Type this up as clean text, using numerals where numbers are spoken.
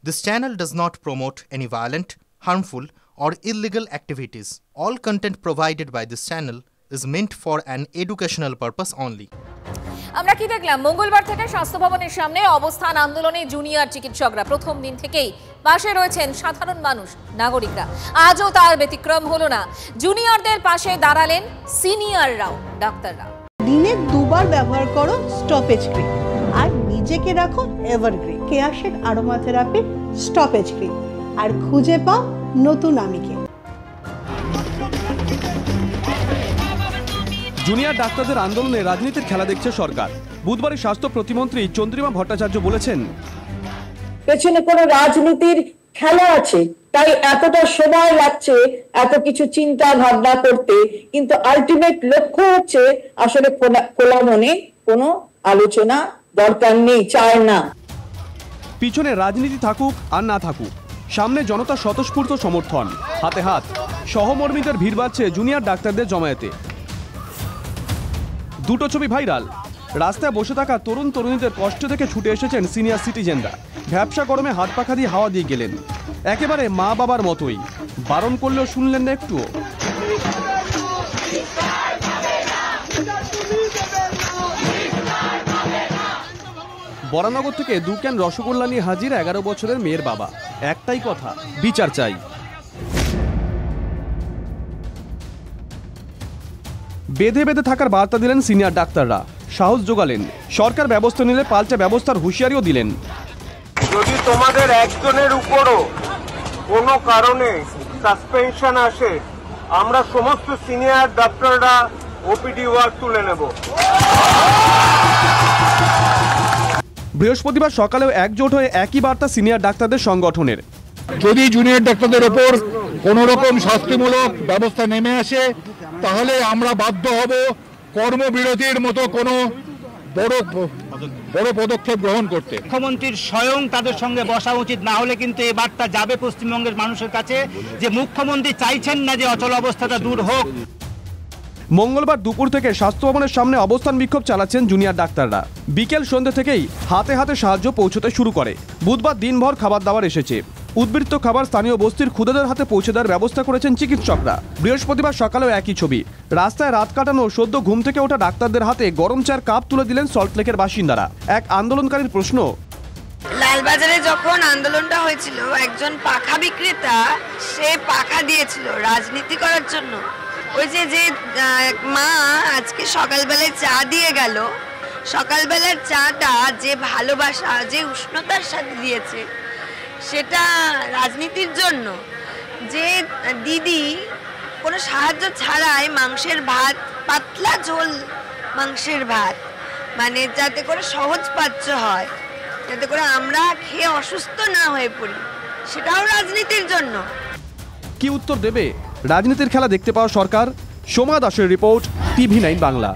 This channel does not promote any violent, harmful, or illegal activities. All content provided by this channel is meant for an educational purpose only. আমরা কি দেখলাম মঙ্গলবার থেকে স্বাস্থ্য ভবনের সামনে অবস্থান আন্দোলনে জুনিয়র চিকিৎসকরা প্রথম দিন থেকেই পাশে রয়েছেন সাধারণ মানুষ নাগরিকরা আজও তার ব্যতিক্রম হলো না জুনিয়রদের পাশে দাঁড়ালেন সিনিয়ররাও ডাক্তাররা দিনে দুবার ব্যবহার করো স্টপেজ ক্রিম আর নিজেকে রাখো evergreen কেয়াশেড aroma therapy stoppage cream আর খুঁজে পাও নতুন আমিকে। জুনিয়র ডাক্তারদের আন্দোলনে রাজনীতির খেলা দেখছে সরকার। বুধবারে স্বাস্থ্য প্রতিমন্ত্রী চন্দ্রিমা ভট্টাচার্য বলেছেন, পেছনে কোনো রাজনীতির খেলা আছে, তাই এতটা সময় লাগছে এত কিছু চিন্তা ভাবনা করতে, কিন্তু আলটিমেট লক্ষ্য হচ্ছে আসলে খোলা মনে কোনো আলোচনা দরকার নেই, চায় না। পিছনে রাজনীতি থাকুক আর না থাকুক, সামনে জনতার স্বতঃস্ফূর্ত সমর্থন, হাতে হাত সহমর্মীদের ভিড় বাড়ছে জুনিয়র ডাক্তারদের জমায়েতে। দুটো ছবি ভাইরাল, রাস্তায় বসে থাকা তরুণ তরুণীদের কষ্ট থেকে ছুটে এসেছেন সিনিয়র সিটিজেনরা। ভ্যাবসা গরমে হাত পাখা দিয়ে হাওয়া দিয়ে গেলেন, একেবারে মা বাবার মতোই, বারণ করলেও শুনলেন না একটুও। বরানগর থেকে 2 ক্যান রসগোল্লা নিয়ে হাজির 11 বছরের মেয়ের বাবা। একটাই কথা, বিচার চাই। বেঁধে বেঁধে থাকার বার্তা দিলেন সিনিয়র ডাক্তাররা, সাহস জোগালেন, সরকার ব্যবস্থা নিলে পাল্টা ব্যবস্থার হুঁশিয়ারিও দিলেন। যদি তোমাদের একজনের উপরও কোনো কারণে সাসপেনশন আসে, আমরা সমস্ত সিনিয়র ডাক্তাররা ওপিডি ওয়ার্ক তুলে নেব। বৃহস্পতিবার সকালেও একজোট হয়ে একই বার্তা সিনিয়র ডাক্তারদের সংগঠনের। যদি জুনিয়র ডাক্তারদের ওপর কোনো রকম শাস্তিমূলক ব্যবস্থা নেমে আসে, তাহলে আমরা বাধ্য হব কর্মবিরতির মতো কোনো বড় পদক্ষেপ গ্রহণ করতে। মুখ্যমন্ত্রীর স্বয়ং তাদের সঙ্গে বসা উচিত, না হলে কিন্তু এই বার্তা যাবে পশ্চিমবঙ্গের মানুষের কাছে যে মুখ্যমন্ত্রী চাইছেন না যে অচল অবস্থাটা দূর হোক। মঙ্গলবার দুপুর থেকে স্বাস্থ্য ভবনের সামনে অবস্থান বিক্ষোভ চালাচ্ছেন জুনিয়র ডাক্তাররা। বিকেল সন্ধ্যে থেকেই হাতে হাতে সাহায্য পৌঁছতে শুরু করে। বুধবার দিনভর খাবার দাবার এসেছে। উদ্বৃত্ত খাবার স্থানীয় বস্তির ক্ষুধাদের হাতে পৌঁছে দেওয়ার ব্যবস্থা করেছেন চিকিৎসকরা। বৃহস্পতিবার সকালেও একই ছবি, রাস্তায় রাত কাটানো সদ্য ঘুম থেকে ওঠা ডাক্তারদের হাতে গরম চার কাপ তুলে দিলেন সল্টলেকের বাসিন্দারা। এক আন্দোলনকারীর প্রশ্ন, লালবাজারে যখন আন্দোলনটা হয়েছিল, একজন পাখা বিক্রেতা সে পাখা দিয়েছিল রাজনীতি করার জন্য। ওই যে মা আজকে সকালবেলায় চা দিয়ে গেল, সকালবেলার চাটা যে ভালোবাসা, যে উষ্ণতার সাথে দিয়েছে, সেটা রাজনীতির জন্য। যে দিদি কোনো সাহায্য ছাড়াই মাংসের ভাত, পাতলা ঝোল মাংসের ভাত, মানে যাতে করে সহজ পাচ্য হয়, যাতে করে আমরা খেয়ে অসুস্থ না হয়ে পড়ি, সেটাও রাজনীতির জন্য। কি উত্তর দেবে রাজনীতির খেলা দেখতে পাওয়া সরকার? সোমা দাসের রিপোর্ট, TV9 বাংলা।